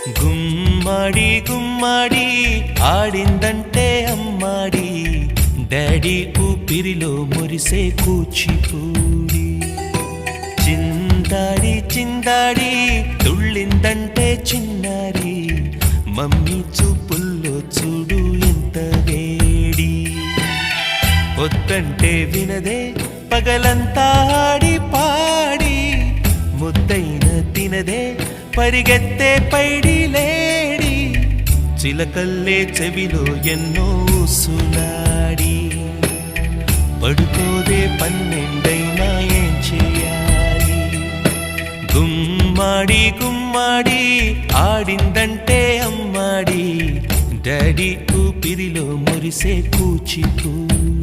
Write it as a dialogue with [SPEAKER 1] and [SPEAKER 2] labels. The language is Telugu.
[SPEAKER 1] గుమ్మడి గుమ్మడి ఆడిందంటే అమ్మాడి, డాడీ ఊపిరిలో మురిసే కూచిపూడి. చిందాడి చిందాడి తుళ్ళిందంటే చిన్నారి, మమ్మీ చూపుల్లో చూడు ఎంత వేడి. వద్దంటే వినదే పగలంతా ఆడి పాడి, ముద్దైన తినదే పరిగెత్తే పైడి లేడి. చిలకల్లే చెవిలో ఎన్నో సులాడి, పడుకోదే పన్నెండైనా ఏం చేయాలి. గుమ్మాడి గుమ్మాడి ఆడిందంటే అమ్మాడి, డాడీ ఊపిరిలో మురిసే కూచిపూడి.